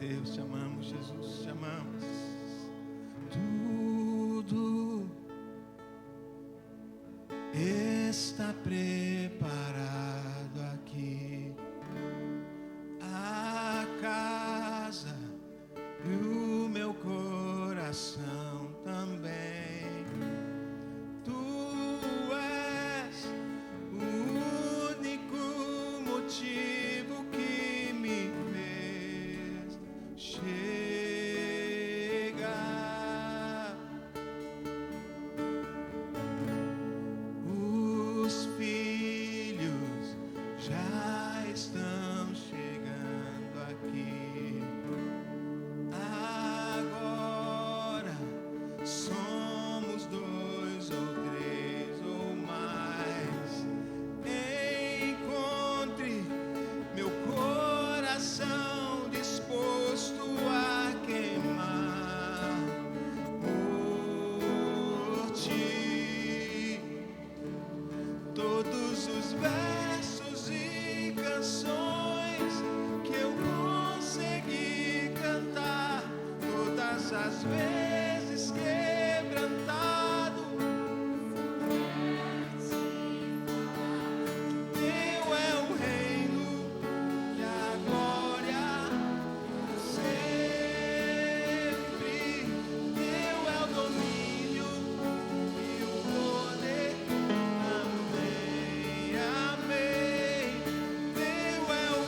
Deus, te amamos, Jesus, te amamos. Tudo está preparado aqui, a casa e o meu coração também. Tu és o único motivo que me fez chegar. Os filhos já estão chegando aqui. Agora somos dois ou três ou mais. Encontre meu coração disposto a queimar por ti. Todos os versos e canções que eu consegui cantar, todas as vezes quebrantado, teu é o reino e a glória sempre. Teu é o domínio e o poder. Amém, amém. Teu é o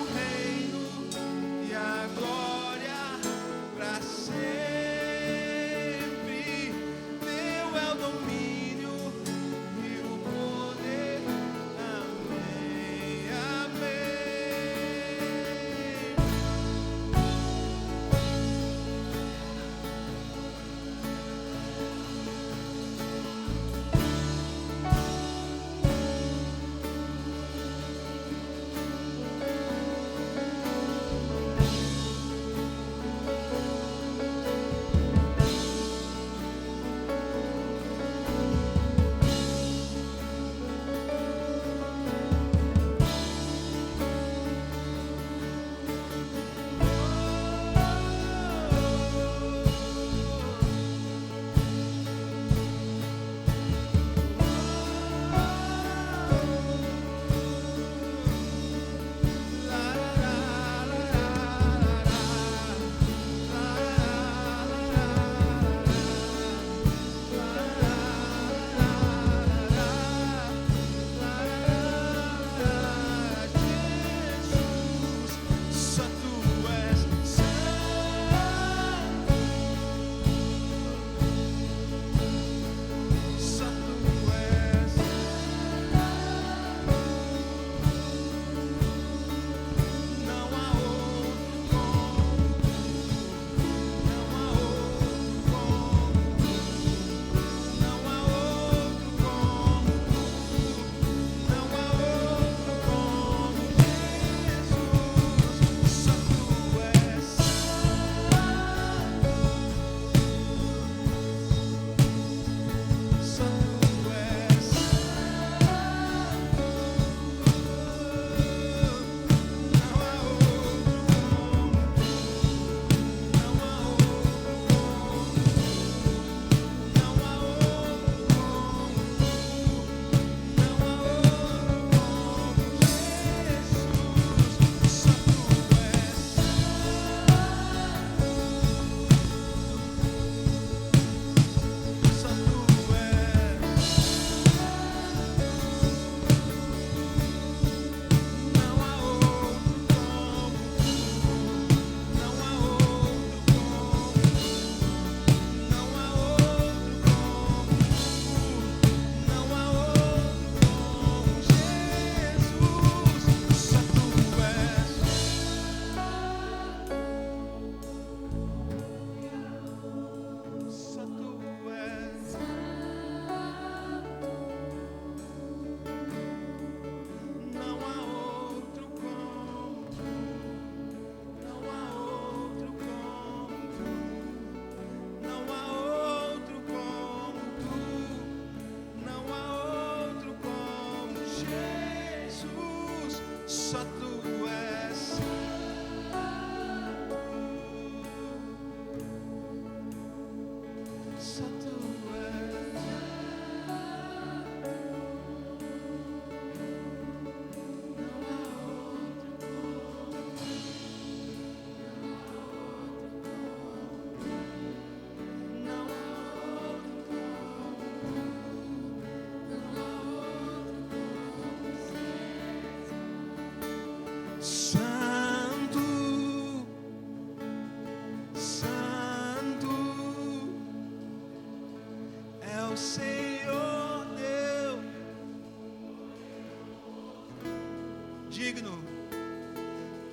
digno,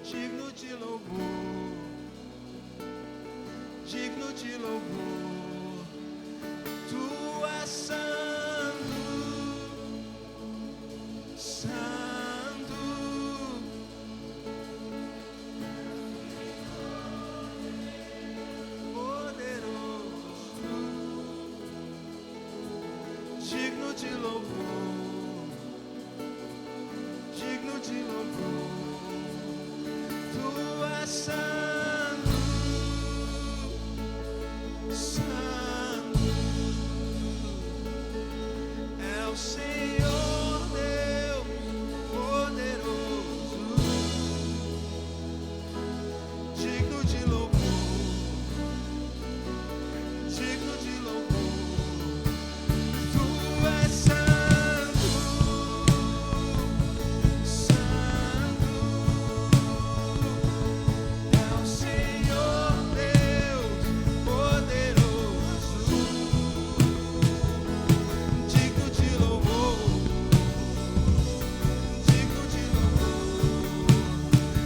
digno de louvor, digno de louvor. Tu és santo, santo, poderoso, digno de louvor, digno de louvor. Tu és santo, santo, é o Senhor Deus poderoso, digno de louvor, digno de louvor. Tu és santo, santo, é o Senhor Deus poderoso, digno de louvor, digno de louvor.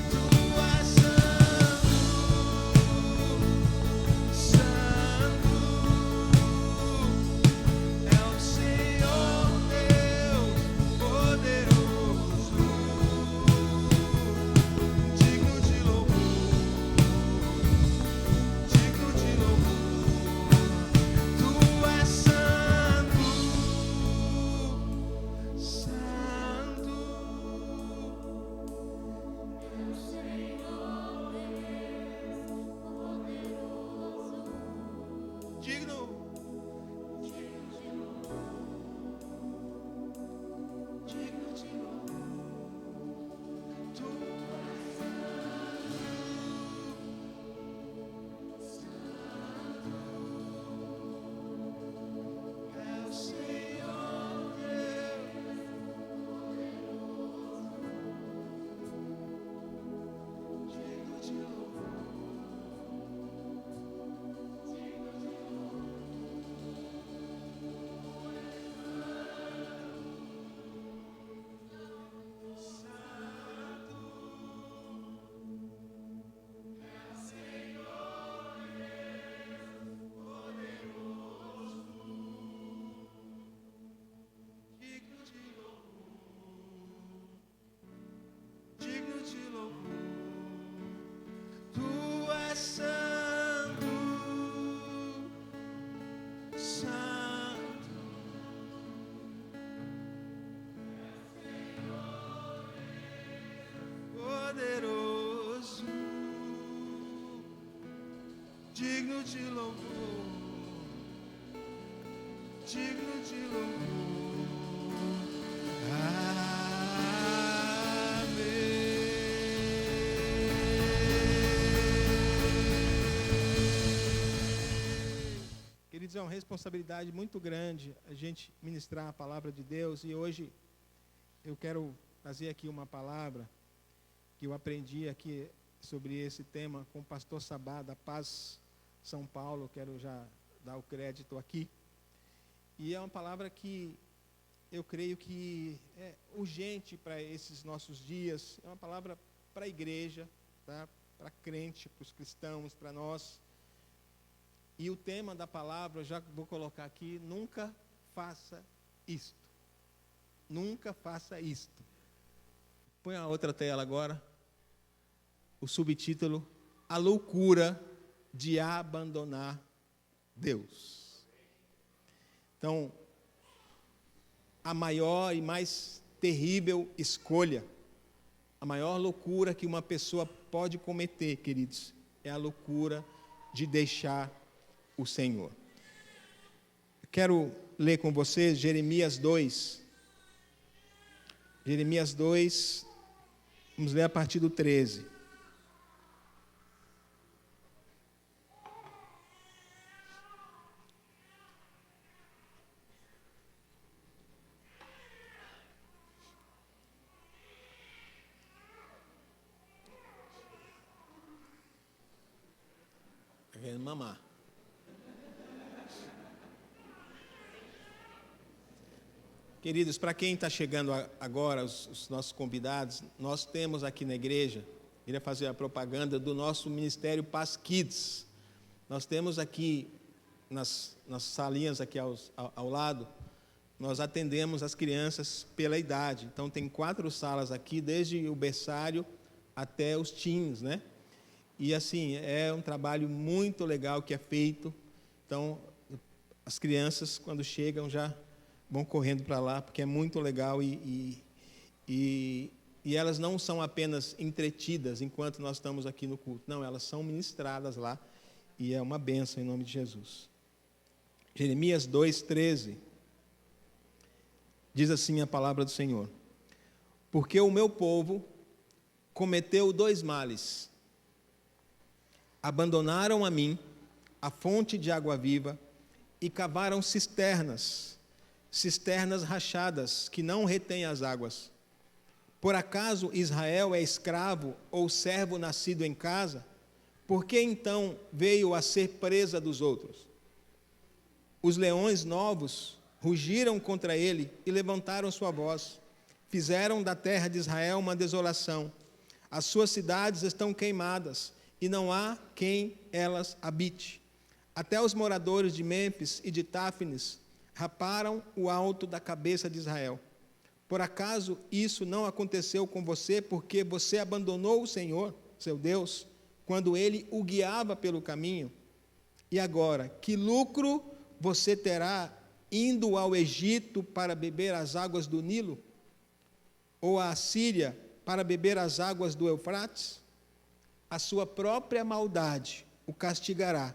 Tu és santo, santo, é o Senhor Deus poderoso, digno de louvor, digno de louvor. Tu és santo, santo, digno, digno de louvor. Tu és o Senhor Deus, digno de louvor. Digno de louvor, digno de louvor. Tu és santo, santo, poderoso, digno de louvor, digno de louvor. Queridos, é uma responsabilidade muito grande a gente ministrar a palavra de Deus, e hoje eu quero trazer aqui uma palavra que eu aprendi aqui sobre esse tema com o pastor Sabá, da Paz São Paulo. Quero já dar o crédito aqui. E é uma palavra que eu creio que é urgente para esses nossos dias. É uma palavra para a igreja, tá? Para crente, para os cristãos, para nós. E o tema da palavra, eu já vou colocar aqui: nunca faça isto. Nunca faça isto. Põe a outra tela agora. O subtítulo: a loucura de abandonar Deus. Então, a maior e mais terrível escolha, a maior loucura que uma pessoa pode cometer, queridos, é a loucura de deixar o Senhor. Quero ler com vocês Jeremias 2. Jeremias 2, vamos ler a partir do 13. Está querendo mamar. Queridos, para quem está chegando agora, os nossos convidados, nós temos aqui na igreja, queria fazer a propaganda do nosso Ministério Paz Kids. Nós temos aqui, nas salinhas aqui ao lado, nós atendemos as crianças pela idade. Então, tem 4 salas aqui, desde o berçário até os teens, né? E, assim, é um trabalho muito legal que é feito. Então, as crianças, quando chegam, já vão correndo para lá, porque é muito legal e elas não são apenas entretidas enquanto nós estamos aqui no culto. Não, elas são ministradas lá e é uma bênção em nome de Jesus. Jeremias 2:13 diz assim a palavra do Senhor: porque o meu povo cometeu 2 males, abandonaram a mim, a fonte de água viva, e cavaram cisternas rachadas, que não retêm as águas. Por acaso Israel é escravo ou servo nascido em casa? Por que então veio a ser presa dos outros? Os leões novos rugiram contra ele e levantaram sua voz. Fizeram da terra de Israel uma desolação. As suas cidades estão queimadas, e não há quem elas habite. Até os moradores de Mênfis e de Táfnis raparam o alto da cabeça de Israel. Por acaso isso não aconteceu com você, porque você abandonou o Senhor, seu Deus, quando Ele o guiava pelo caminho? E agora, que lucro você terá indo ao Egito para beber as águas do Nilo? Ou à Assíria para beber as águas do Eufrates? A sua própria maldade o castigará,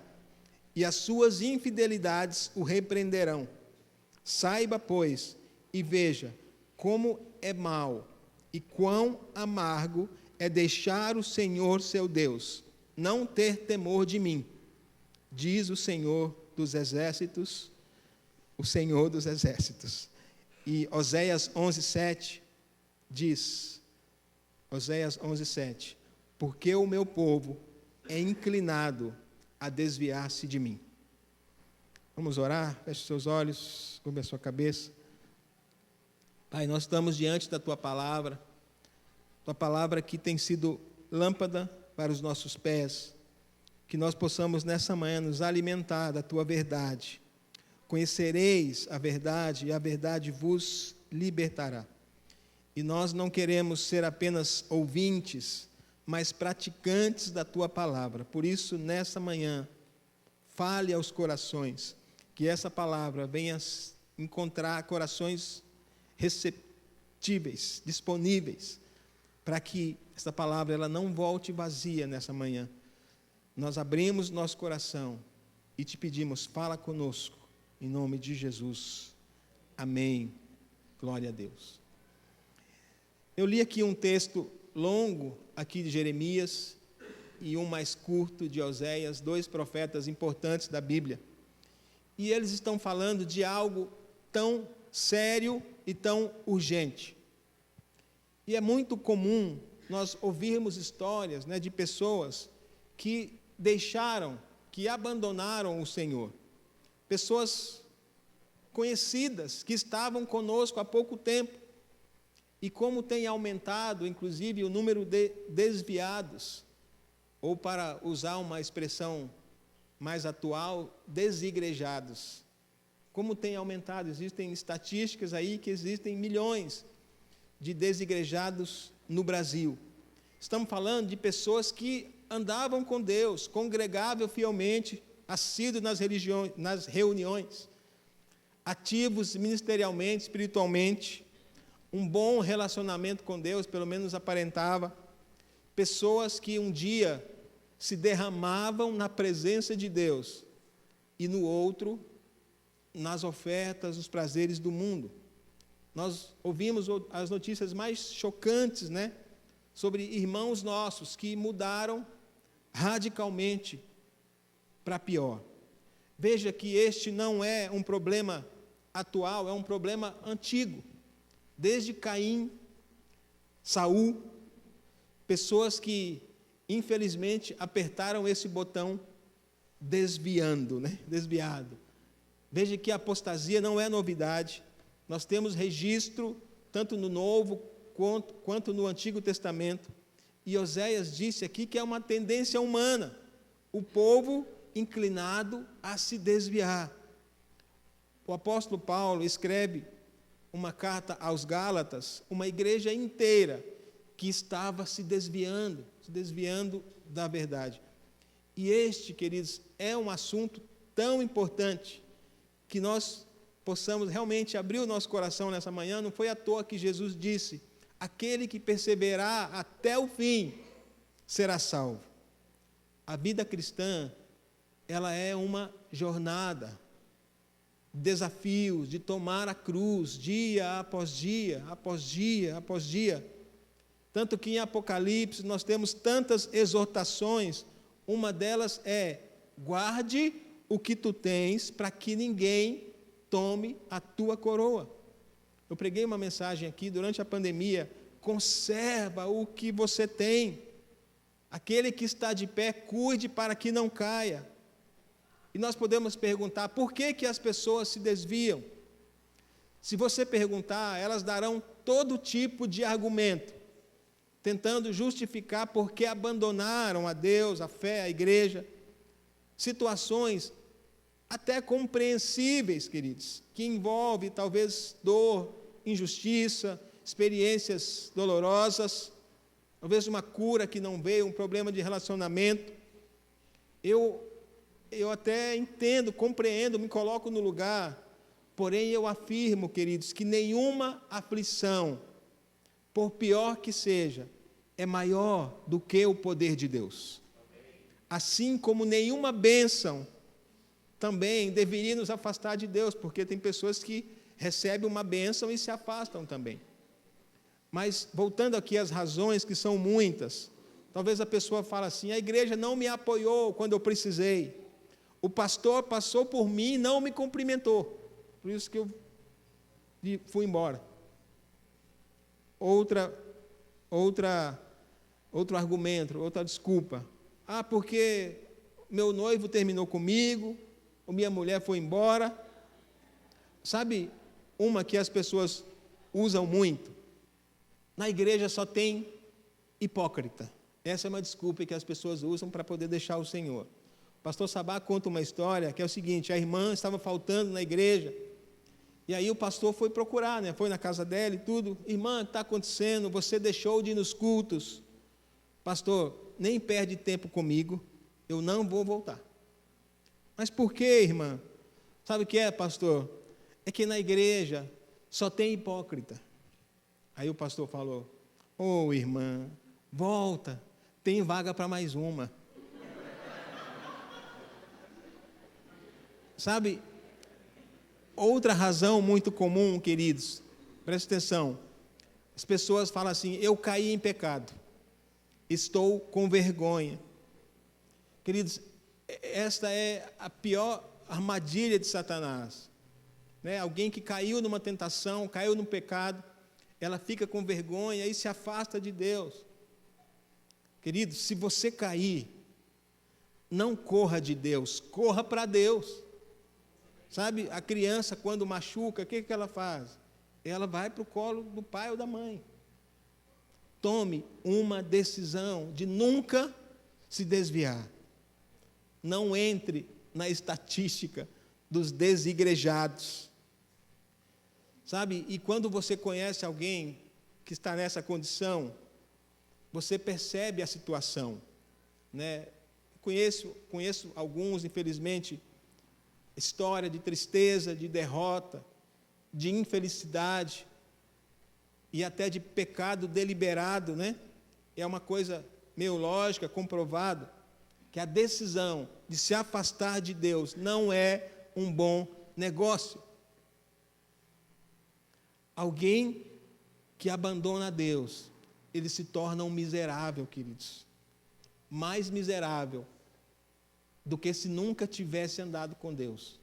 e as suas infidelidades o repreenderão. Saiba, pois, e veja como é mau e quão amargo é deixar o Senhor seu Deus, não ter temor de mim, diz o Senhor dos Exércitos, o Senhor dos Exércitos. E Oséias 11:7 diz, Oséias 11:7, porque o meu povo é inclinado a desviar-se de mim. Vamos orar? Feche seus olhos, cubra a sua cabeça. Pai, nós estamos diante da Tua palavra que tem sido lâmpada para os nossos pés, que nós possamos nessa manhã nos alimentar da Tua verdade. Conhecereis a verdade e a verdade vos libertará. E nós não queremos ser apenas ouvintes, mas praticantes da Tua palavra. Por isso, nessa manhã, fale aos corações, que essa palavra venha encontrar corações receptíveis, disponíveis, para que essa palavra ela não volte vazia nessa manhã. Nós abrimos nosso coração e te pedimos, fala conosco, em nome de Jesus. Amém. Glória a Deus. Eu li aqui um texto longo aqui de Jeremias e um mais curto de Oséias, 2 profetas importantes da Bíblia. E eles estão falando de algo tão sério e tão urgente. E é muito comum nós ouvirmos histórias, né, de pessoas que deixaram, que abandonaram o Senhor. Pessoas conhecidas que estavam conosco há pouco tempo. E como tem aumentado, inclusive, o número de desviados, ou para usar uma expressão mais atual, desigrejados. Como tem aumentado, existem estatísticas aí que existem milhões de desigrejados no Brasil. Estamos falando de pessoas que andavam com Deus, congregavam fielmente, assíduos nas reuniões, ativos ministerialmente, espiritualmente, um bom relacionamento com Deus, pelo menos aparentava. Pessoas que um dia se derramavam na presença de Deus e no outro, nas ofertas, os prazeres do mundo. Nós ouvimos as notícias mais chocantes, né, sobre irmãos nossos que mudaram radicalmente para pior. Veja que este não é um problema atual, é um problema antigo. Desde Caim, Saul, pessoas que, infelizmente, apertaram esse botão desviado. Veja que a apostasia não é novidade, nós temos registro, tanto no Novo quanto no Antigo Testamento, e Oséias disse aqui que é uma tendência humana, o povo inclinado a se desviar. O apóstolo Paulo escreve uma carta aos Gálatas, uma igreja inteira que estava se desviando da verdade. E este, queridos, é um assunto tão importante que nós possamos realmente abrir o nosso coração nessa manhã. Não foi à toa que Jesus disse: aquele que perseverar até o fim será salvo. A vida cristã, ela é uma jornada, desafios de tomar a cruz dia após dia, após dia, após dia. Tanto que em Apocalipse nós temos tantas exortações, uma delas é: guarde o que tu tens, para que ninguém tome a tua coroa. Eu preguei uma mensagem aqui durante a pandemia: conserva o que você tem. Aquele que está de pé, cuide para que não caia. E nós podemos perguntar: por que as pessoas se desviam? Se você perguntar, elas darão todo tipo de argumento, tentando justificar por que abandonaram a Deus, a fé, a igreja. Situações até compreensíveis, queridos, que envolvem talvez dor, injustiça, experiências dolorosas, talvez uma cura que não veio, um problema de relacionamento. Eu até entendo, compreendo, me coloco no lugar, porém eu afirmo, queridos, que nenhuma aflição, por pior que seja, é maior do que o poder de Deus. Assim como nenhuma bênção também deveria nos afastar de Deus, porque tem pessoas que recebem uma bênção e se afastam também. Mas, voltando aqui às razões, que são muitas, talvez a pessoa fale assim: a igreja não me apoiou quando eu precisei, o pastor passou por mim e não me cumprimentou, por isso que eu fui embora. Outro argumento, outra desculpa: porque meu noivo terminou comigo, ou minha mulher foi embora. Sabe uma que as pessoas usam muito? Na igreja só tem hipócrita. Essa é uma desculpa que as pessoas usam para poder deixar o Senhor. O pastor Sabá conta uma história que é o seguinte: a irmã estava faltando na igreja, e aí o pastor foi procurar, foi na casa dela e tudo: irmã, o que está acontecendo? Você deixou de ir nos cultos. Pastor, nem perde tempo comigo, eu não vou voltar. Mas por que, irmã? Sabe o que é, pastor? É que na igreja só tem hipócrita. Aí o pastor falou: irmã, volta, tem vaga para mais uma. Sabe, outra razão muito comum, queridos, presta atenção, as pessoas falam assim: eu caí em pecado, estou com vergonha. Queridos, esta é a pior armadilha de Satanás. Alguém que caiu numa tentação, caiu num pecado, ela fica com vergonha e se afasta de Deus. Queridos, se você cair, não corra de Deus, corra para Deus. Sabe, a criança quando machuca, o que ela faz? Ela vai para o colo do pai ou da mãe. Tome uma decisão de nunca se desviar. Não entre na estatística dos desigrejados. Sabe, e quando você conhece alguém que está nessa condição, você percebe a situação. Conheço alguns, infelizmente, história de tristeza, de derrota, de infelicidade e até de pecado deliberado, É uma coisa meio lógica, comprovado, que a decisão de se afastar de Deus não é um bom negócio. Alguém que abandona Deus, ele se torna um miserável, queridos. Mais miserável do que se nunca tivesse andado com Deus.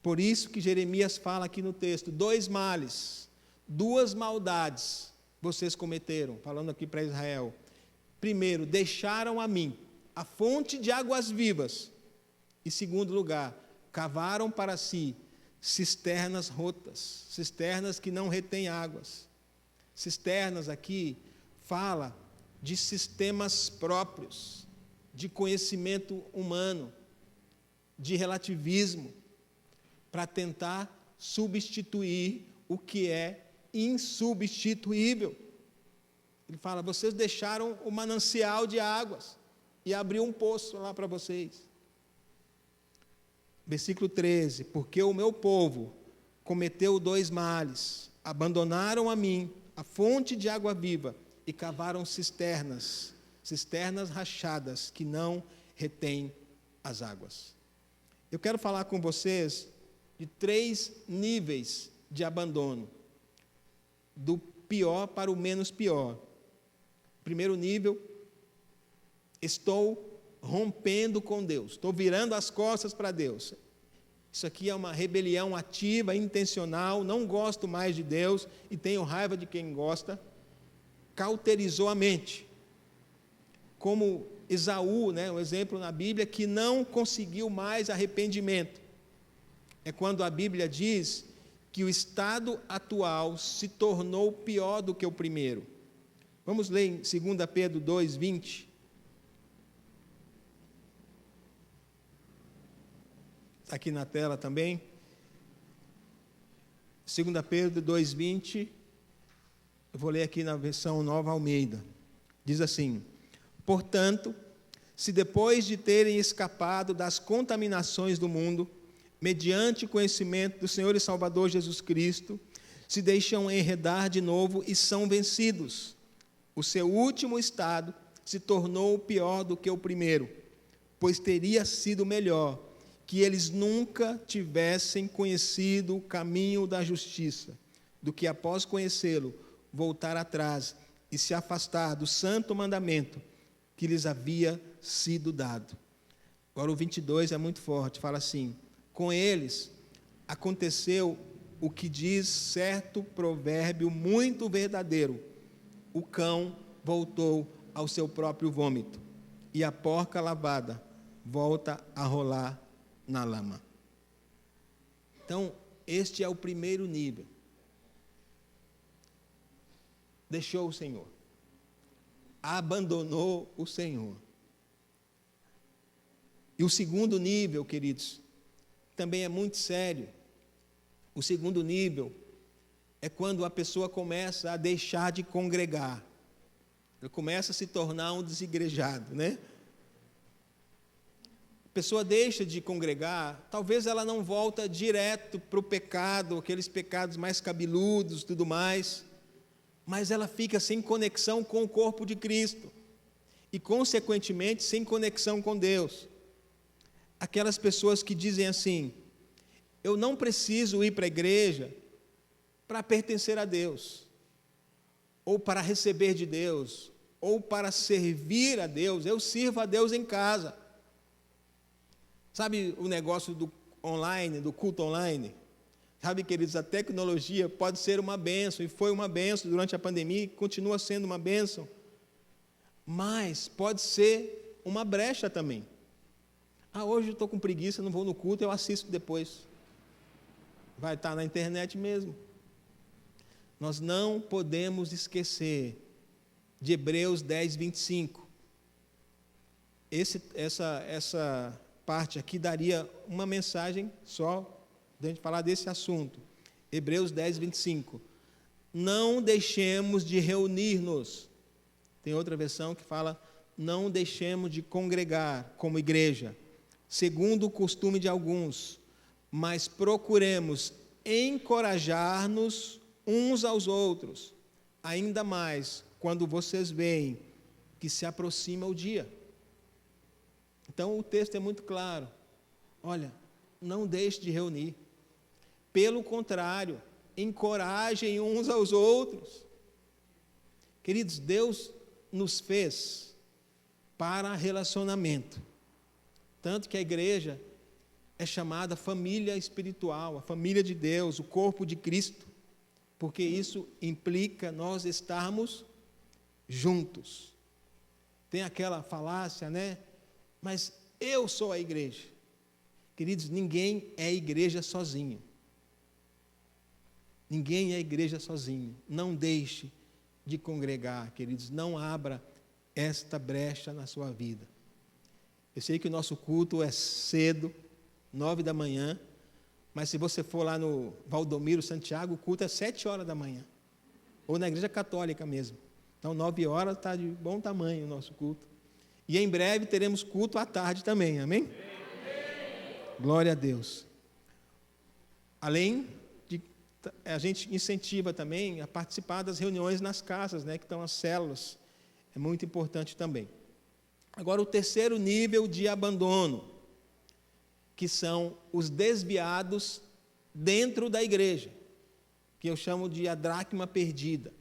Por isso que Jeremias fala aqui no texto: 2 males, 2 maldades vocês cometeram, falando aqui para Israel. Primeiro, deixaram a mim a fonte de águas vivas. E segundo lugar, cavaram para si cisternas rotas, cisternas que não retêm águas. Cisternas aqui fala de sistemas próprios, de conhecimento humano, de relativismo, para tentar substituir o que é insubstituível. Ele fala: vocês deixaram o manancial de águas e abriu um poço lá para vocês. Versículo 13: porque o meu povo cometeu 2 males, abandonaram a mim, a fonte de água viva, e cavaram cisternas rachadas, que não retêm as águas. Eu quero falar com vocês de 3 níveis de abandono, do pior para o menos pior. Primeiro nível: estou rompendo com Deus, estou virando as costas para Deus. Isso aqui é uma rebelião ativa, intencional, não gosto mais de Deus e tenho raiva de quem gosta. Cauterizou a mente, como Esaú, um exemplo na Bíblia, que não conseguiu mais arrependimento. É quando a Bíblia diz que o estado atual se tornou pior do que o primeiro. Vamos ler em 2 Pedro 2:20. Está aqui na tela também. 2 Pedro 2:20. Eu vou ler aqui na versão Nova Almeida. Diz assim: portanto, se depois de terem escapado das contaminações do mundo, mediante o conhecimento do Senhor e Salvador Jesus Cristo, se deixam enredar de novo e são vencidos, o seu último estado se tornou pior do que o primeiro, pois teria sido melhor que eles nunca tivessem conhecido o caminho da justiça, do que após conhecê-lo, voltar atrás e se afastar do santo mandamento que lhes havia sido dado. Agora o 22 é muito forte, fala assim: com eles aconteceu o que diz certo provérbio muito verdadeiro: o cão voltou ao seu próprio vômito, e a porca lavada volta a rolar na lama. Então, este é o primeiro nível. Deixou o Senhor, abandonou o Senhor. E o segundo nível, queridos, também é muito sério. O segundo nível é quando a pessoa começa a deixar de congregar. Ele começa a se tornar um desigrejado, A pessoa deixa de congregar, talvez ela não volta direto para o pecado, aqueles pecados mais cabeludos, tudo mais, mas ela fica sem conexão com o corpo de Cristo e, consequentemente, sem conexão com Deus. Aquelas pessoas que dizem assim: eu não preciso ir para a igreja para pertencer a Deus, ou para receber de Deus, ou para servir a Deus, eu sirvo a Deus em casa. Sabe o negócio do online, do culto online? Sabe, queridos, a tecnologia pode ser uma bênção, e foi uma bênção durante a pandemia, e continua sendo uma bênção, mas pode ser uma brecha também. Hoje eu estou com preguiça, não vou no culto, eu assisto depois. Vai estar na internet mesmo. Nós não podemos esquecer de Hebreus 10:25. Essa parte aqui daria uma mensagem só, de a gente falar desse assunto. Hebreus 10:25. Não deixemos de reunir-nos. Tem outra versão que fala: não deixemos de congregar como igreja, segundo o costume de alguns, mas procuremos encorajar-nos uns aos outros, ainda mais quando vocês veem que se aproxima o dia. Então o texto é muito claro. Olha, não deixe de reunir. Pelo contrário, encorajem uns aos outros. Queridos, Deus nos fez para relacionamento. Tanto que a igreja é chamada família espiritual, a família de Deus, o corpo de Cristo, porque isso implica nós estarmos juntos. Tem aquela falácia, Mas eu sou a igreja. Queridos, ninguém é igreja sozinho. Ninguém é igreja sozinho. Não deixe de congregar, queridos. Não abra esta brecha na sua vida. Eu sei que o nosso culto é cedo, 9 da manhã, mas se você for lá no Valdomiro Santiago, o culto é 7 horas da manhã. Ou na igreja católica mesmo. Então, 9 horas está de bom tamanho o nosso culto. E em breve teremos culto à tarde também, amém? Glória a Deus. Além de, a gente incentiva também a participar das reuniões nas casas, né, que estão as células. É muito importante também. Agora, o terceiro nível de abandono, que são os desviados dentro da igreja, que eu chamo de a dracma perdida.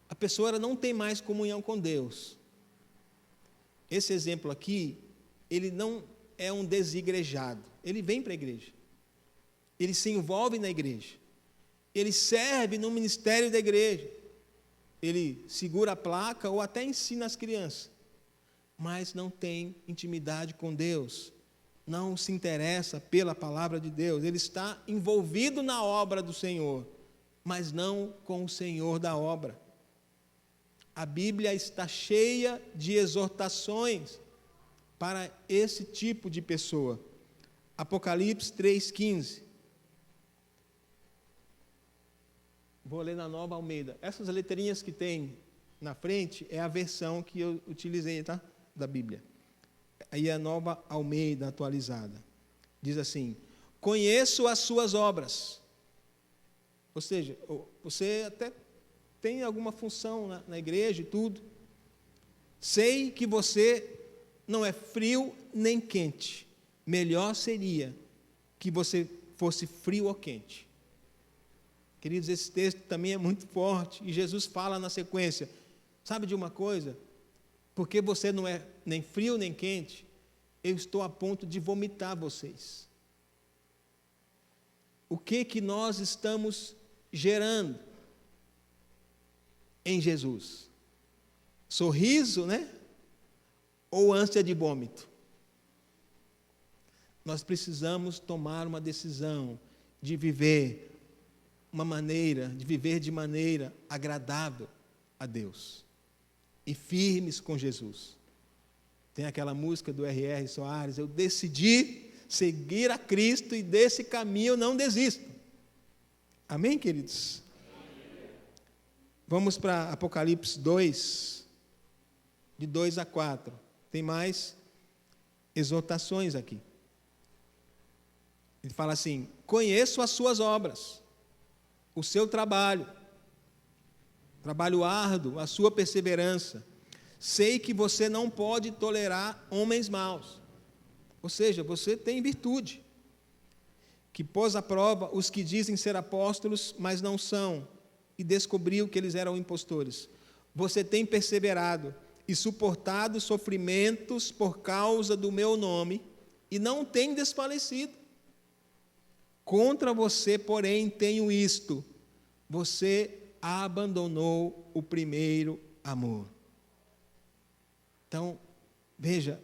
A pessoa ela não tem mais comunhão com Deus. Esse exemplo aqui, ele não é um desigrejado. Ele vem para a igreja. Ele se envolve na igreja. Ele serve no ministério da igreja. Ele segura a placa ou até ensina as crianças. Mas não tem intimidade com Deus. Não se interessa pela palavra de Deus. Ele está envolvido na obra do Senhor, mas não com o Senhor da obra. A Bíblia está cheia de exortações para esse tipo de pessoa. Apocalipse 3,15. Vou ler na Nova Almeida. Essas letrinhas que tem na frente é a versão que eu utilizei, tá? Da Bíblia. Aí a Nova Almeida atualizada. Diz assim: conheço as suas obras. Ou seja, você até tem alguma função na igreja e tudo. Sei que você não é frio nem quente. Melhor seria que você fosse frio ou quente. Queridos, esse texto também é muito forte. E Jesus fala na sequência: sabe de uma coisa? Porque você não é nem frio nem quente, eu estou a ponto de vomitar vocês. O que nós estamos gerando em Jesus? Sorriso, né? Ou ânsia de vômito? Nós precisamos tomar uma decisão de viver de maneira agradável a Deus e firmes com Jesus. Tem aquela música do R.R. Soares: eu decidi seguir a Cristo e desse caminho eu não desisto. Amém, queridos? Vamos para Apocalipse 2, de 2 a 4. Tem mais exortações aqui. Ele fala assim: conheço as suas obras, o seu trabalho árduo, a sua perseverança. Sei que você não pode tolerar homens maus. Ou seja, você tem virtude. Que pôs à prova os que dizem ser apóstolos, mas não são, e descobriu que eles eram impostores. Você tem perseverado e suportado sofrimentos por causa do meu nome, e não tem desfalecido. Contra você, porém, tenho isto: você abandonou o primeiro amor. Então, veja,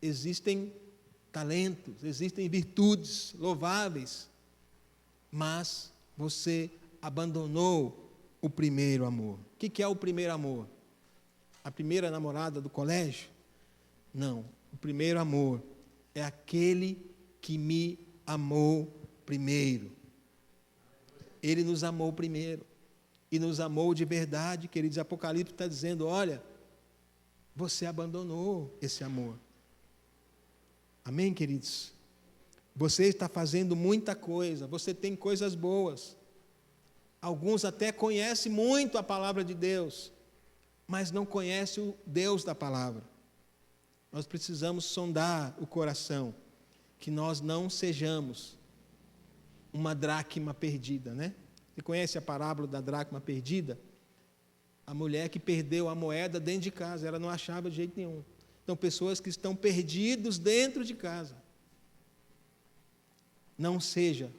existem talentos, existem virtudes louváveis, mas você abandonou o primeiro amor. O que é o primeiro amor? A primeira namorada do colégio? Não, o primeiro amor é aquele que me amou primeiro. Ele nos amou primeiro, e nos amou de verdade, queridos. Apocalipse está dizendo: olha, você abandonou esse amor. Amém, queridos? Você está fazendo muita coisa, você tem coisas boas. Alguns até conhecem muito a palavra de Deus, mas não conhecem o Deus da palavra. Nós precisamos sondar o coração, que nós não sejamos uma dracma perdida, né? Você conhece a parábola da dracma perdida? A mulher que perdeu a moeda dentro de casa, ela não achava de jeito nenhum. Então, pessoas que estão perdidos dentro de casa. Não seja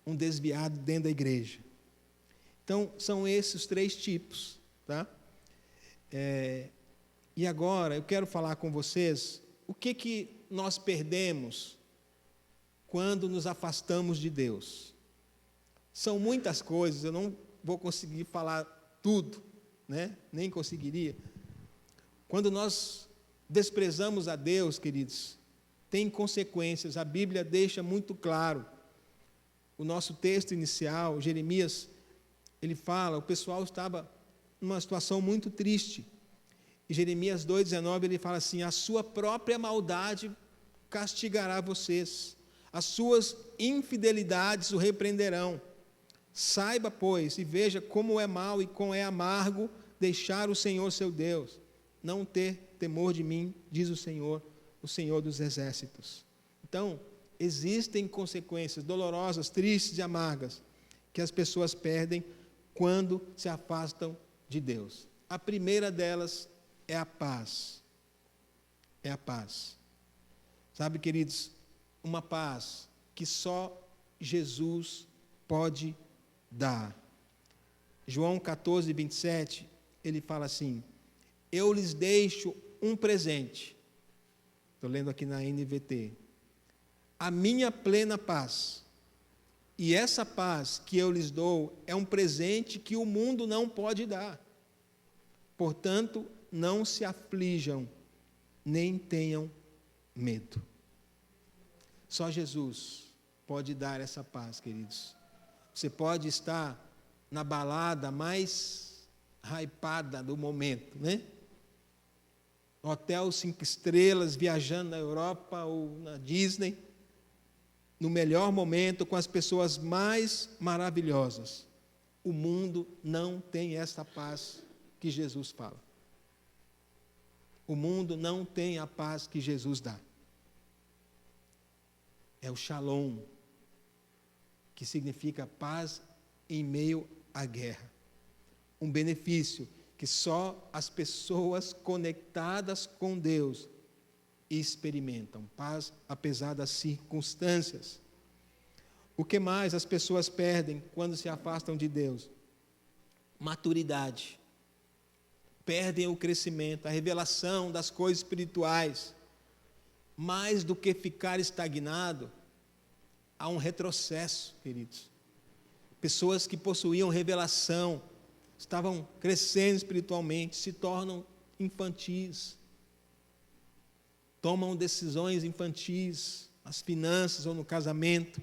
um desviado dentro da igreja. Então, são esses os 3 tipos, tá? E agora, eu quero falar com vocês o que nós perdemos quando nos afastamos de Deus. São muitas coisas, eu não vou conseguir falar tudo, né? Nem conseguiria. Quando nós desprezamos a Deus, queridos, tem consequências. A Bíblia deixa muito claro. O nosso texto inicial, Jeremias, ele fala, o pessoal estava numa situação muito triste. E Jeremias 2,19, ele fala assim: a sua própria maldade castigará vocês, as suas infidelidades o repreenderão. Saiba, pois, e veja como é mau e como é amargo deixar o Senhor seu Deus, não ter temor de mim, diz o Senhor dos exércitos. Então, existem consequências dolorosas, tristes e amargas que as pessoas perdem quando se afastam de Deus. A primeira delas é a paz. É a paz. Sabe, queridos, uma paz que só Jesus pode dar. João 14, 27, ele fala assim: eu lhes deixo um presente. Estou lendo aqui na NVT. A minha plena paz. E essa paz que eu lhes dou é um presente que o mundo não pode dar. Portanto, não se aflijam, nem tenham medo. Só Jesus pode dar essa paz, queridos. Você pode estar na balada mais hypada do momento, né? Hotel 5 estrelas, viajando na Europa ou na Disney, no melhor momento, com as pessoas mais maravilhosas. O mundo não tem essa paz que Jesus fala. O mundo não tem a paz que Jesus dá. É o Shalom, que significa paz em meio à guerra. Um benefício que só as pessoas conectadas com Deus experimentam. Paz apesar das circunstâncias. O que mais as pessoas perdem quando se afastam de Deus? Maturidade. Perdem o crescimento, a revelação das coisas espirituais. Mais do que ficar estagnado, há um retrocesso, queridos. Pessoas que possuíam revelação, estavam crescendo espiritualmente, se tornam infantis. Tomam decisões infantis, nas finanças ou no casamento.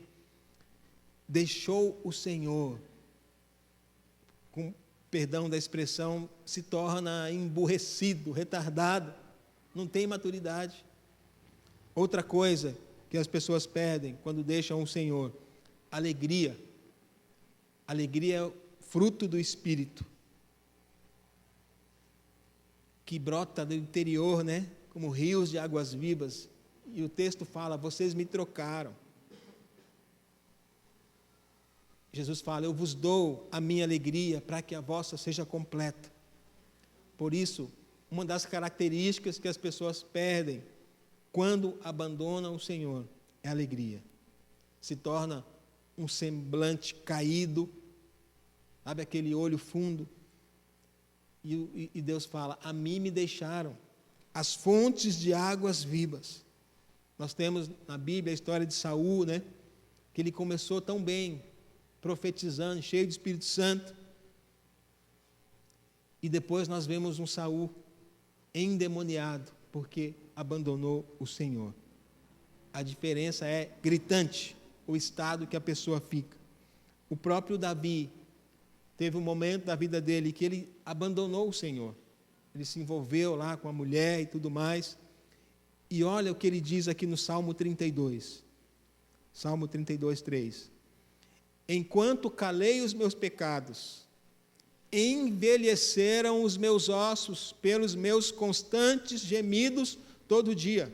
Deixou o Senhor, com perdão da expressão, se torna emburrecido, retardado, não tem maturidade. Outra coisa que as pessoas perdem quando deixam o Senhor: alegria. Alegria é fruto do Espírito, que brota do interior, né? Como rios de águas vivas. E o texto fala: vocês me trocaram. Jesus fala: eu vos dou a minha alegria para que a vossa seja completa. Por isso, uma das características que as pessoas perdem quando abandonam o Senhor é a alegria. Se torna um semblante caído, sabe, aquele olho fundo. E Deus fala: a mim me deixaram as fontes de águas vivas. Nós temos na Bíblia a história de Saul, né? Que ele começou tão bem, profetizando, cheio de Espírito Santo. E depois nós vemos um Saul endemoniado, porque abandonou o Senhor. A diferença é gritante, o estado que a pessoa fica. O próprio Davi teve um momento da vida dele que ele abandonou o Senhor. Ele se envolveu lá com a mulher e tudo mais. E olha o que ele diz aqui no Salmo 32. Salmo 32, 3. Enquanto calei os meus pecados, envelheceram os meus ossos pelos meus constantes gemidos todo dia,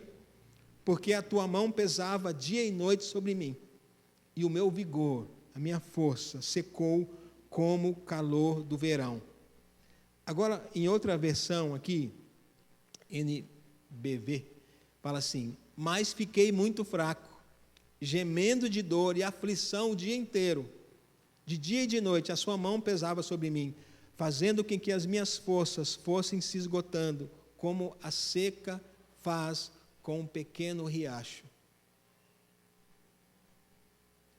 porque a tua mão pesava dia e noite sobre mim, e o meu vigor, a minha força, secou como o calor do verão. Agora, em outra versão aqui, NBV, fala assim: mas fiquei muito fraco, gemendo de dor e aflição o dia inteiro. De dia e de noite a sua mão pesava sobre mim, fazendo com que as minhas forças fossem se esgotando, como a seca faz com um pequeno riacho.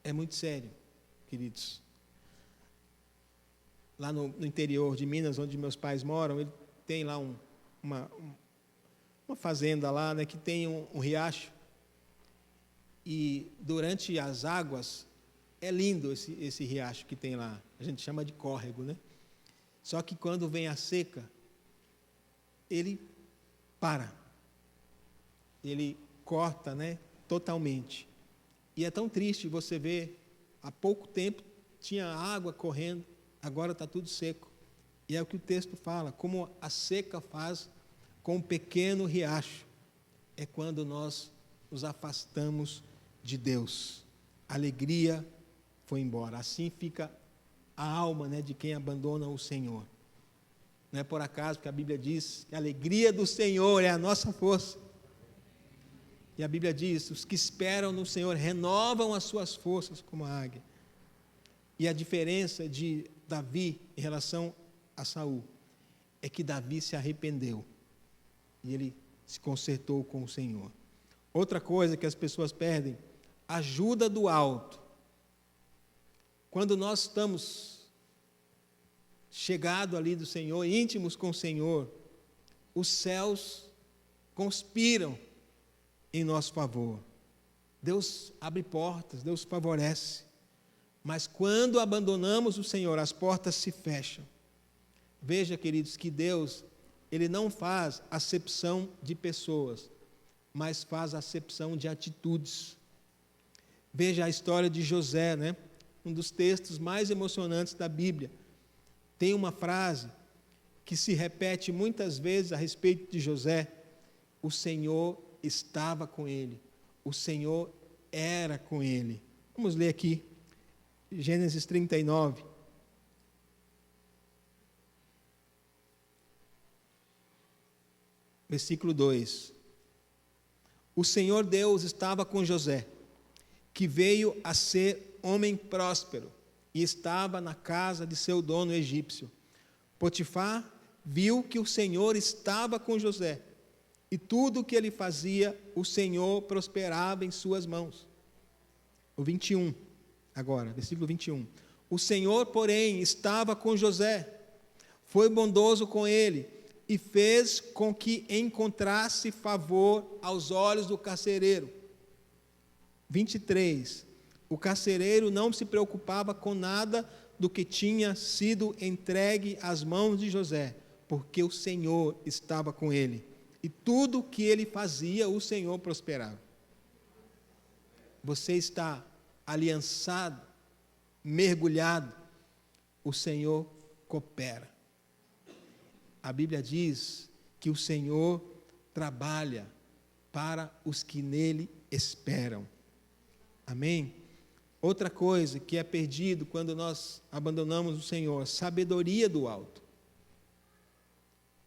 É muito sério, queridos. lá no interior de Minas, onde meus pais moram, ele tem lá uma fazenda lá, né, que tem um riacho. E durante as águas, é lindo esse riacho que tem lá. A gente chama de córrego, né? Só que quando vem a seca, ele para. Ele corta, né, totalmente. E é tão triste você ver, há pouco tempo tinha água correndo, agora está tudo seco. E é o que o texto fala, como a seca faz com um pequeno riacho. É quando nós nos afastamos de Deus. A alegria foi embora. Assim fica a alma, né, de quem abandona o Senhor. Não é por acaso que a Bíblia diz que a alegria do Senhor é a nossa força. E a Bíblia diz, os que esperam no Senhor renovam as suas forças como a águia. E a diferença de Davi em relação a Saul é que Davi se arrependeu e ele se consertou com o Senhor. Outra coisa que as pessoas perdem, ajuda do alto. Quando nós estamos chegados ali do Senhor, íntimos com o Senhor, os céus conspiram em nosso favor. Deus abre portas, Deus favorece. Mas quando abandonamos o Senhor, as portas se fecham. Veja, queridos, que Deus, Ele não faz acepção de pessoas, mas faz acepção de atitudes. Veja a história de José, né? Um dos textos mais emocionantes da Bíblia. Tem uma frase que se repete muitas vezes a respeito de José: o Senhor estava com ele, o Senhor era com ele. Vamos ler aqui, Gênesis 39. Versículo 2. O Senhor Deus estava com José, que veio a ser homem próspero, e estava na casa de seu dono egípcio. Potifar viu que o Senhor estava com José, e tudo o que ele fazia, o Senhor prosperava em suas mãos. O 21, agora, versículo 21. O Senhor, porém, estava com José, foi bondoso com ele, e fez com que encontrasse favor aos olhos do carcereiro. 23. O carcereiro não se preocupava com nada do que tinha sido entregue às mãos de José, porque o Senhor estava com ele. E tudo que ele fazia, o Senhor prosperava. Você está aliançado, mergulhado, o Senhor coopera. A Bíblia diz que o Senhor trabalha para os que nele esperam. Amém? Outra coisa que é perdido quando nós abandonamos o Senhor, sabedoria do alto.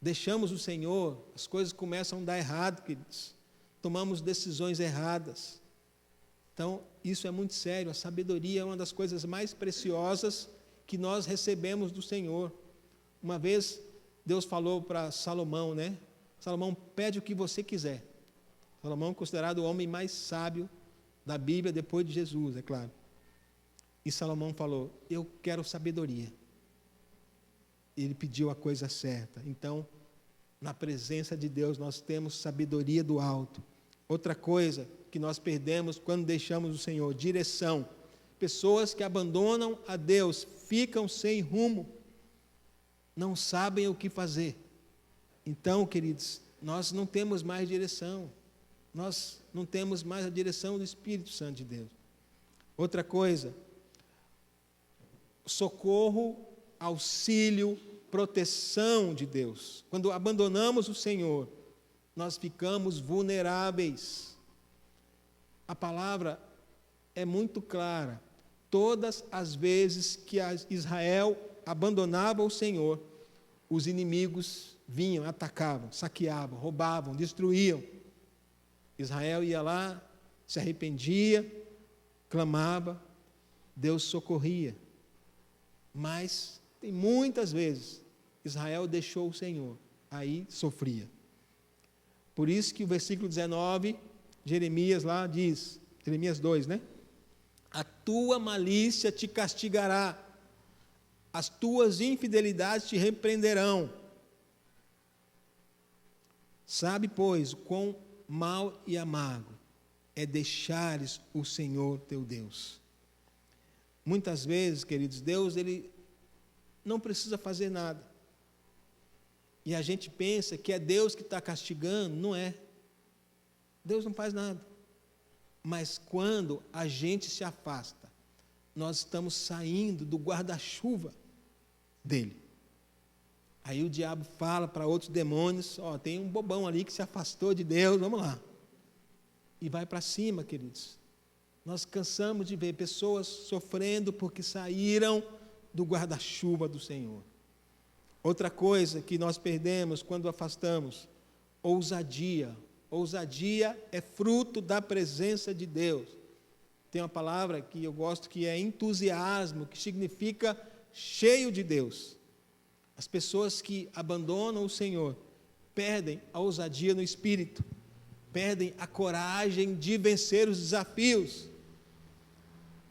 Deixamos o Senhor, as coisas começam a dar errado, queridos. Tomamos decisões erradas. Então, isso é muito sério. A sabedoria é uma das coisas mais preciosas que nós recebemos do Senhor. Uma vez, Deus falou para Salomão, né? Salomão, pede o que você quiser. Salomão é considerado o homem mais sábio da Bíblia, depois de Jesus, é claro. E Salomão falou, eu quero sabedoria. Ele pediu a coisa certa. Então, na presença de Deus, nós temos sabedoria do alto. Outra coisa que nós perdemos quando deixamos o Senhor, direção. Pessoas que abandonam a Deus, ficam sem rumo, não sabem o que fazer. Então, queridos, nós não temos mais direção. Nós não temos mais a direção do Espírito Santo de Deus. Outra coisa, socorro, auxílio, proteção de Deus. Quando abandonamos o Senhor, nós ficamos vulneráveis. A palavra é muito clara. Todas as vezes que Israel abandonava o Senhor, os inimigos vinham, atacavam, saqueavam, roubavam, destruíam. Israel ia lá, se arrependia, clamava, Deus socorria. Mas, tem muitas vezes, Israel deixou o Senhor, aí sofria. Por isso que o versículo 19, Jeremias lá diz, Jeremias 2, né? A tua malícia te castigará, as tuas infidelidades te repreenderão. Sabe, pois, quão mal e amargo é deixares o Senhor teu Deus. Muitas vezes, queridos, Deus, Ele não precisa fazer nada. E a gente pensa que é Deus que está castigando, não é. Deus não faz nada. Mas quando a gente se afasta, nós estamos saindo do guarda-chuva dele. Aí o diabo fala para outros demônios, tem um bobão ali que se afastou de Deus, vamos lá. E vai para cima, queridos. Nós cansamos de ver pessoas sofrendo porque saíram do guarda-chuva do Senhor. Outra coisa que nós perdemos quando afastamos, ousadia. Ousadia é fruto da presença de Deus. Tem uma palavra que eu gosto que é entusiasmo, que significa cheio de Deus. As pessoas que abandonam o Senhor perdem a ousadia no espírito, perdem a coragem de vencer os desafios.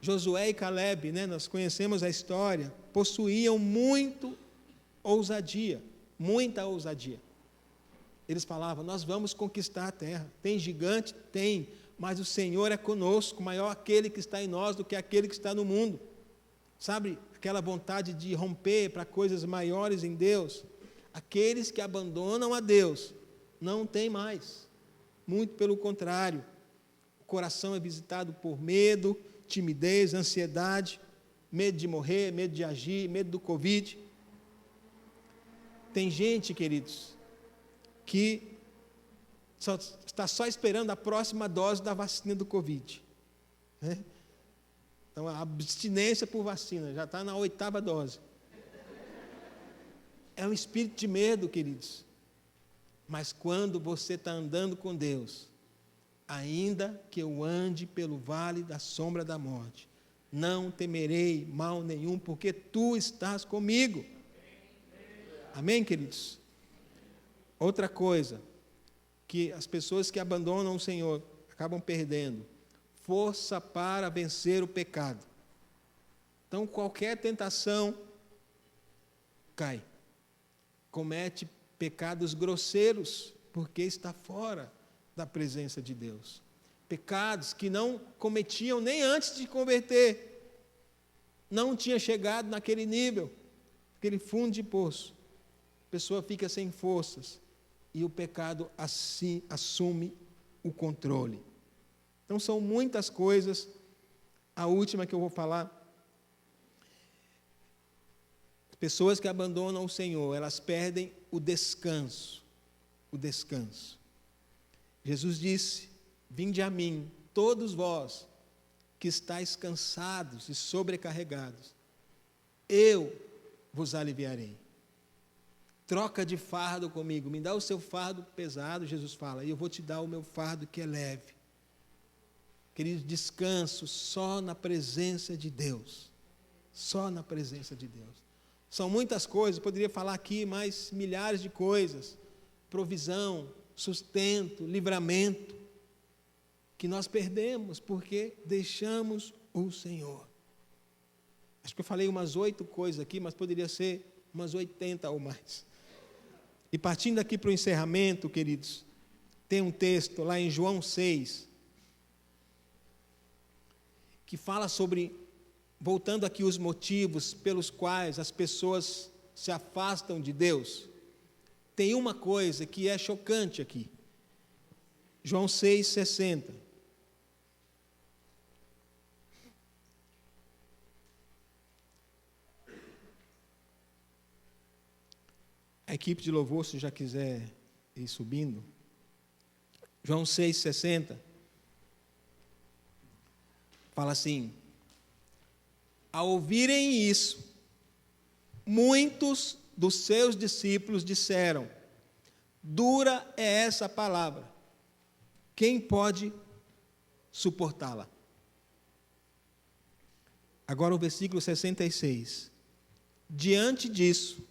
Josué e Caleb, nós conhecemos a história, possuíam muita ousadia. Eles falavam, nós vamos conquistar a terra. Tem gigante? Tem, mas o Senhor é conosco, maior aquele que está em nós do que aquele que está no mundo. Sabe, aquela vontade de romper para coisas maiores em Deus. Aqueles que abandonam a Deus, não tem mais. Muito pelo contrário. O coração é visitado por medo, timidez, ansiedade, medo de morrer, medo de agir, medo do Covid. Tem gente, queridos, que está só esperando a próxima dose da vacina do Covid. Então, a abstinência por vacina, já está na 8ª dose. É um espírito de medo, queridos. Mas quando você está andando com Deus, ainda que eu ande pelo vale da sombra da morte, não temerei mal nenhum, porque tu estás comigo. Amém, queridos? Outra coisa, que as pessoas que abandonam o Senhor acabam perdendo, força para vencer o pecado. Então, qualquer tentação cai. Comete pecados grosseiros, porque está fora da presença de Deus. Pecados que não cometiam nem antes de converter. Não tinha chegado naquele nível, aquele fundo de poço. A pessoa fica sem forças e o pecado assim assume o controle. Então são muitas coisas. A última que eu vou falar, pessoas que abandonam o Senhor, elas perdem o descanso. O descanso. Jesus disse, vinde a mim, todos vós que estáis cansados e sobrecarregados, eu vos aliviarei. Troca de fardo comigo, me dá o seu fardo pesado, Jesus fala, e eu vou te dar o meu fardo que é leve. Querido, descanso só na presença de Deus. Só na presença de Deus. São muitas coisas, poderia falar aqui mais milhares de coisas. Provisão, sustento, livramento, que nós perdemos porque deixamos o Senhor. Acho que eu falei umas 8 coisas aqui, mas poderia ser umas 80 ou mais. E partindo aqui para o encerramento, queridos, tem um texto lá em João 6, que fala sobre, voltando aqui os motivos pelos quais as pessoas se afastam de Deus. Tem uma coisa que é chocante aqui. João 6,60. A equipe de louvor, se já quiser ir subindo. João 6,60. Fala assim, ao ouvirem isso, muitos dos seus discípulos disseram, dura é essa palavra, quem pode suportá-la? Agora o versículo 66. Diante disso,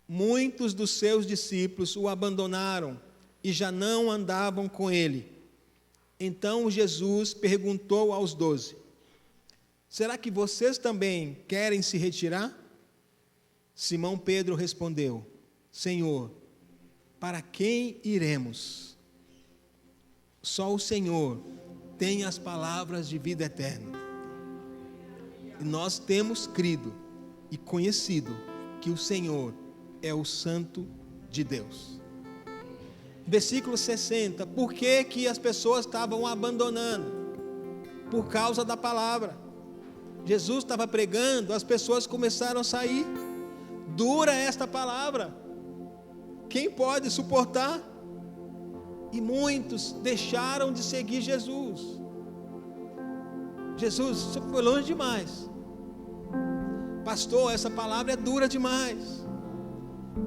muitos dos seus discípulos o abandonaram e já não andavam com ele. Então Jesus perguntou aos 12, será que vocês também querem se retirar? Simão Pedro respondeu: Senhor, para quem iremos? Só o Senhor tem as palavras de vida eterna. E nós temos crido e conhecido que o Senhor é o Santo de Deus. Versículo 60. Por que que as pessoas estavam abandonando? Por causa da palavra. Jesus estava pregando, as pessoas começaram a sair. Dura esta palavra. Quem pode suportar? E muitos deixaram de seguir Jesus. Jesus, você foi longe demais. Pastor, essa palavra é dura demais.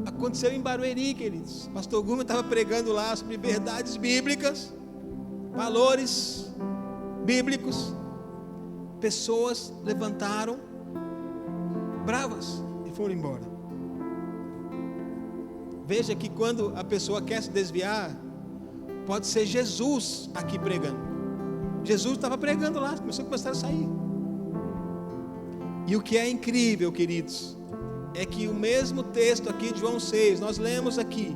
Aconteceu em Barueri, queridos. Pastor Guma estava pregando lá sobre verdades bíblicas, valores bíblicos. Pessoas levantaram bravas e foram embora. Veja que quando a pessoa quer se desviar, pode ser Jesus aqui pregando. Jesus estava pregando lá, começaram a sair. E o que é incrível, queridos, é que o mesmo texto aqui de João 6, nós lemos aqui,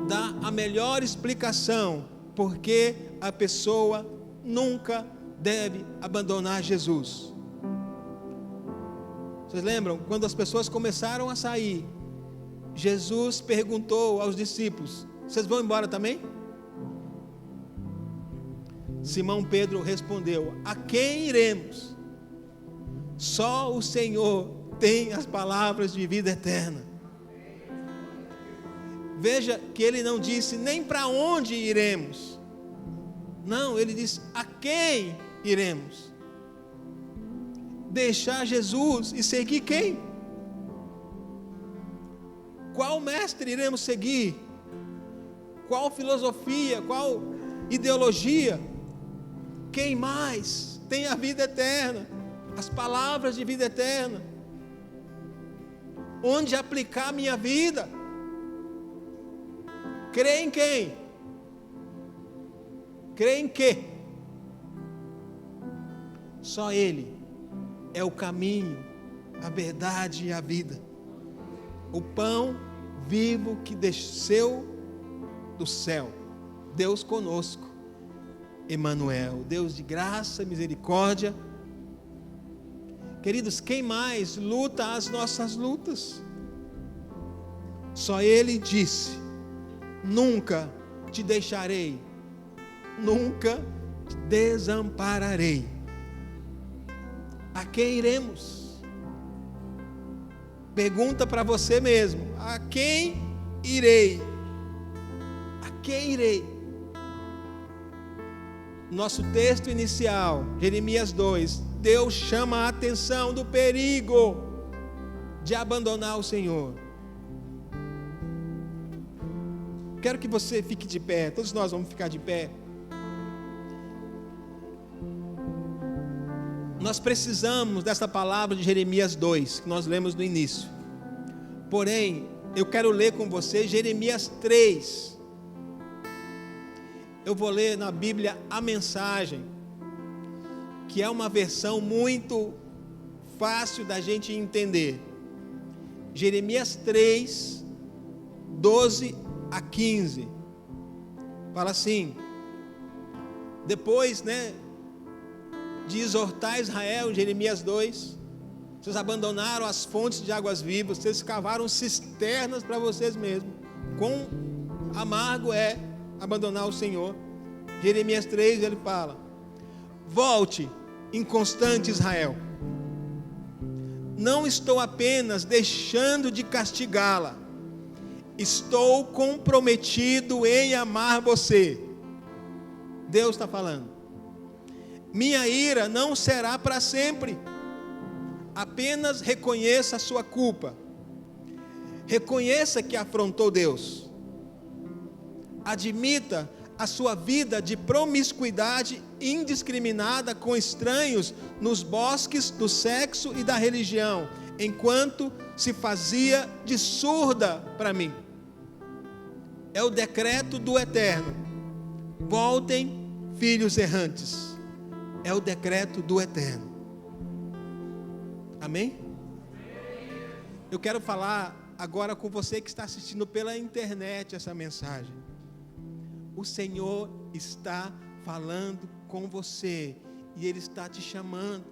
dá a melhor explicação porque a pessoa nunca deve abandonar Jesus. Vocês lembram? Quando as pessoas começaram a sair, Jesus perguntou aos discípulos: vocês vão embora também? Simão Pedro respondeu: a quem iremos? Só o Senhor tem as palavras de vida eterna. Veja que ele não disse nem para onde iremos. Não, ele disse: a quem iremos? Deixar Jesus e seguir quem? Qual mestre iremos seguir? Qual filosofia? Qual ideologia? Quem mais tem a vida eterna? As palavras de vida eterna. Onde aplicar a minha vida? Crê em quem? Crê em quê? Só Ele é o caminho, a verdade e a vida. O pão vivo que desceu do céu. Deus conosco. Emanuel, Deus de graça e misericórdia. Queridos, quem mais luta as nossas lutas? Só Ele disse: nunca te deixarei, nunca te desampararei. A quem iremos? Pergunta para você mesmo: a quem irei? A quem irei? Nosso texto inicial, Jeremias 2, Deus chama a atenção do perigo de abandonar o Senhor. Quero que você fique de pé, todos nós vamos ficar de pé. Nós precisamos dessa palavra de Jeremias 2, que nós lemos no início. Porém, eu quero ler com você Jeremias 3. Eu vou ler na Bíblia a Mensagem, que é uma versão muito fácil da gente entender. Jeremias 3, 12 a 15. Fala assim: depois, de exortar Israel, Jeremias 2, vocês abandonaram as fontes de águas vivas, vocês cavaram cisternas para vocês mesmos. Quão amargo é abandonar o Senhor. Jeremias 3, ele fala: volte, inconstante Israel, não estou apenas deixando de castigá-la, estou comprometido em amar você. Deus está falando. Minha ira não será para sempre. Apenas reconheça a sua culpa. Reconheça que afrontou Deus. Admita a sua vida de promiscuidade indiscriminada com estranhos nos bosques do sexo e da religião, enquanto se fazia de surda para mim. É o decreto do Eterno. Voltem, filhos errantes. É o decreto do Eterno. Amém? Eu quero falar agora com você que está assistindo pela internet essa mensagem. O Senhor está falando com você e Ele está te chamando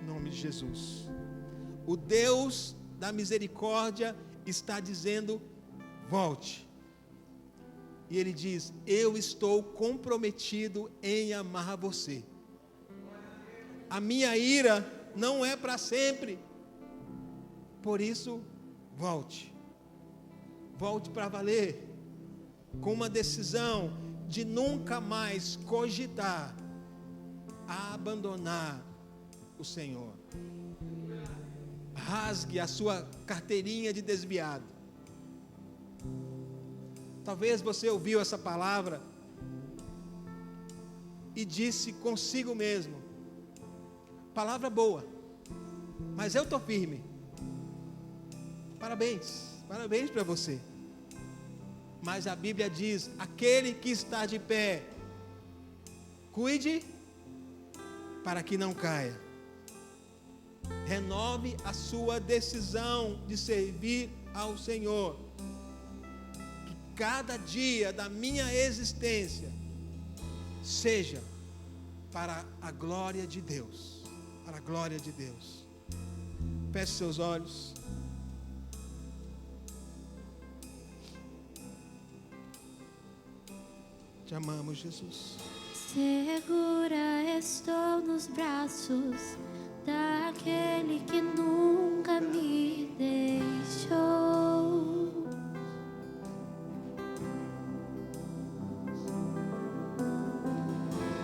em nome de Jesus. O Deus da misericórdia está dizendo: volte. E Ele diz: eu estou comprometido em amar você. A minha ira não é para sempre. Por isso, volte. Volte para valer. Com uma decisão de nunca mais cogitar a abandonar o Senhor. Rasgue a sua carteirinha de desviado. Talvez você ouviu essa palavra e disse consigo mesmo: palavra boa, mas eu estou firme. Parabéns, parabéns para você. Mas a Bíblia diz: aquele que está de pé, cuide para que não caia. Renove a sua decisão de servir ao Senhor. Que cada dia da minha existência seja para a glória de Deus. Para a glória de Deus. Feche seus olhos. Te amamos, Jesus. Segura estou nos braços daquele que nunca me deixou.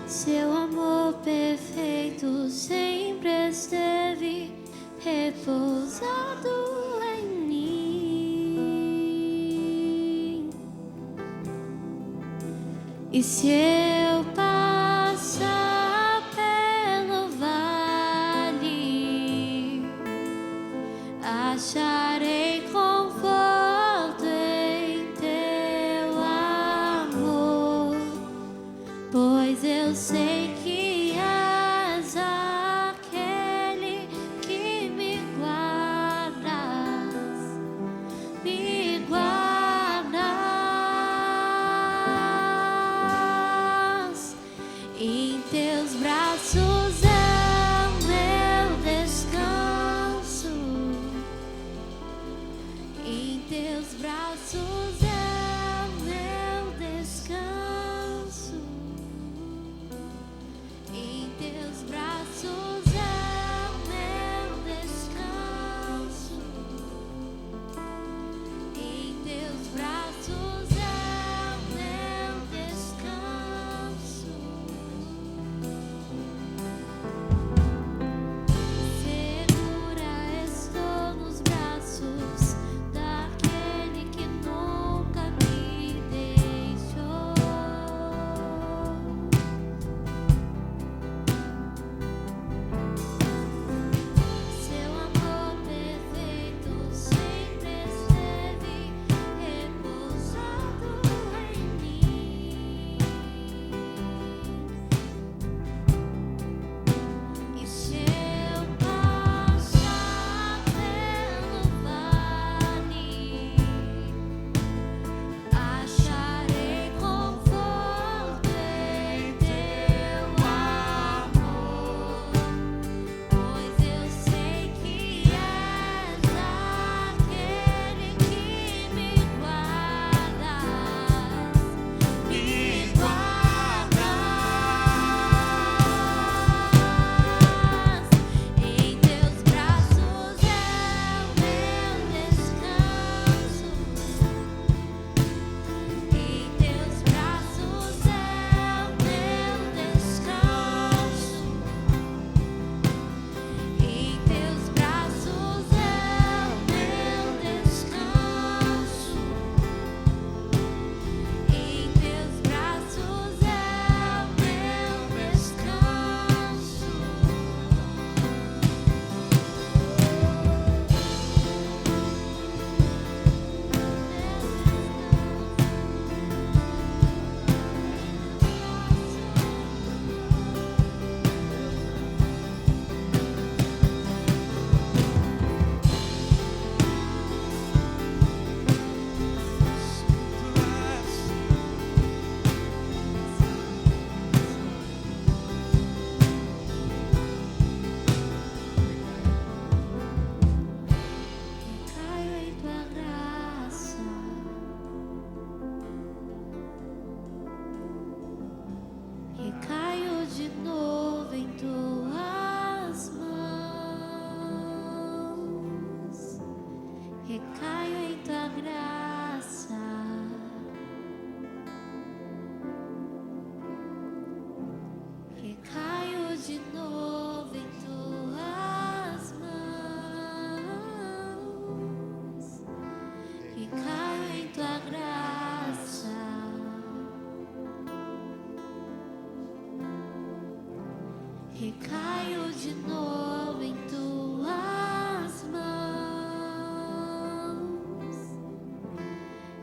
Seu amor perfeito sempre esteve repousado em mim. E se eu passar pelo vale, acharei conforto em teu amor, pois eu sei que és aquele que me guardas, me guardas. Em teus braços é o meu descanso. Em teus braços é o meu descanso. Recaio de novo em tuas mãos,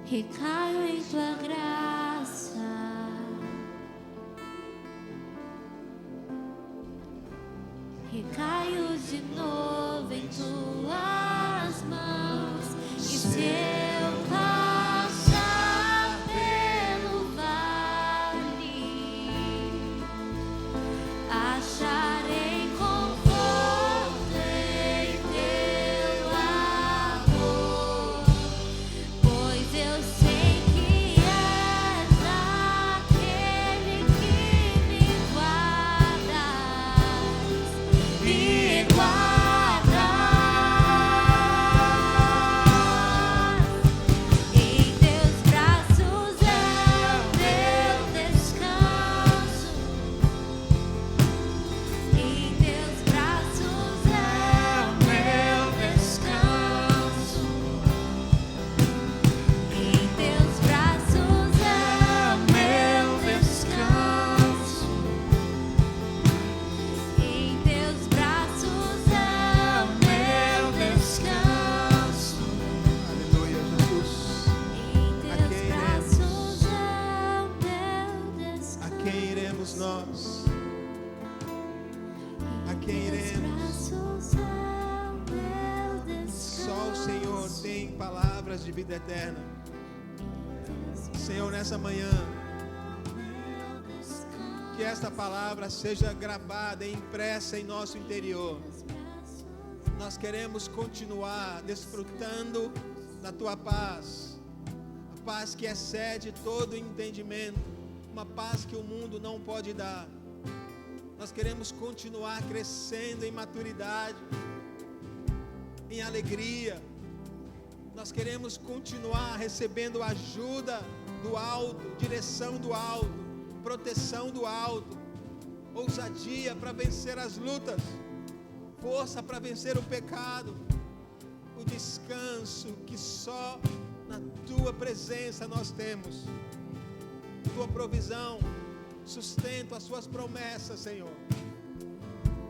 recaio em tua graça, recaio de novo em tuas mãos. E se eu passar pelo vale, acharei conforto em teu amor, pois eu sei que és aquele que me guardas, me guardas. Em teus braços é o meu descanso. Em teus braços é o meu descanso. Em teus braços é o meu descanso. Em teus braços é o meu descanso. Aleluia, Jesus. Em teus braços é o meu descanso. A quem iremos nós? A quem iremos? Só o Senhor tem palavras de vida eterna. Senhor, nessa manhã, que esta palavra seja gravada e impressa em nosso interior. Nós queremos continuar desfrutando da tua paz, a paz que excede todo entendimento, uma paz que o mundo não pode dar. Nós queremos continuar crescendo em maturidade, em alegria. Nós queremos continuar recebendo ajuda do alto, direção do alto, proteção do alto, ousadia para vencer as lutas, força para vencer o pecado, o descanso que só na tua presença nós temos, tua provisão, sustento, as suas promessas, Senhor.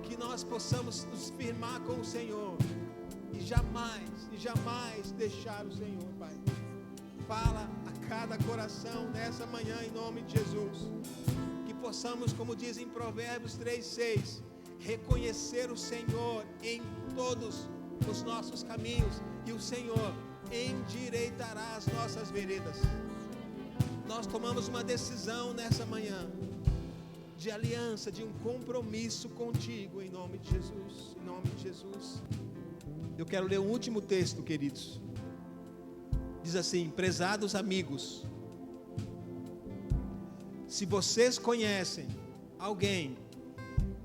Que nós possamos nos firmar com o Senhor e jamais deixar o Senhor, Pai. Fala a cada coração nessa manhã em nome de Jesus. Que possamos, como diz em Provérbios 3:6, reconhecer o Senhor em todos os nossos caminhos e o Senhor endireitará as nossas veredas. Nós tomamos uma decisão nessa manhã de aliança, de um compromisso contigo, em nome de Jesus, em nome de Jesus. Eu quero ler um último texto, queridos. Diz assim: prezados amigos, se vocês conhecem alguém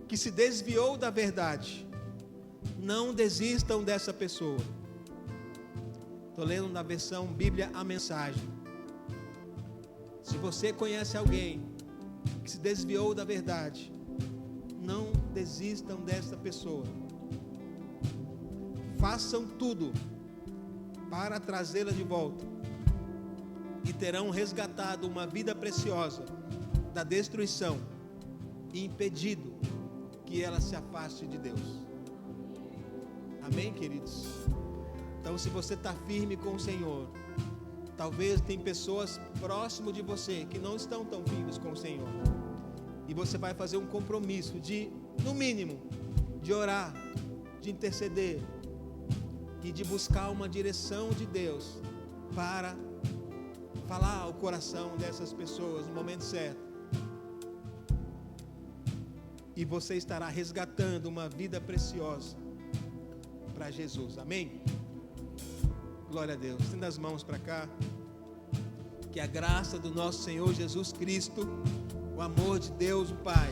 que se desviou da verdade, não desistam dessa pessoa. Estou lendo na versão Bíblia a Mensagem. Se você conhece alguém que se desviou da verdade, não desistam dessa pessoa. Façam tudo para trazê-la de volta e terão resgatado uma vida preciosa da destruição e impedido que ela se afaste de Deus. Amém, queridos? Então, se você está firme com o Senhor, talvez tem pessoas próximo de você que não estão tão firmes com o Senhor, e você vai fazer um compromisso de, no mínimo, de orar, de interceder e de buscar uma direção de Deus para falar ao coração dessas pessoas no momento certo. E você estará resgatando uma vida preciosa para Jesus. Amém? Glória a Deus. Estenda as mãos para cá. Que a graça do nosso Senhor Jesus Cristo, o amor de Deus o Pai,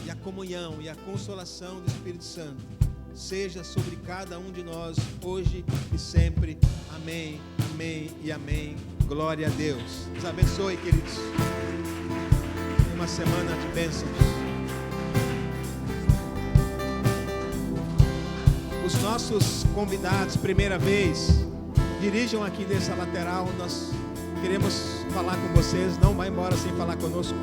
e a comunhão e a consolação do Espírito Santo seja sobre cada um de nós, hoje e sempre. Amém, amém e amém. Glória a Deus. Deus abençoe, queridos. Uma semana de bênçãos. Os nossos convidados, primeira vez, dirijam aqui dessa lateral. Nós queremos falar com vocês. Não vá embora sem falar conosco.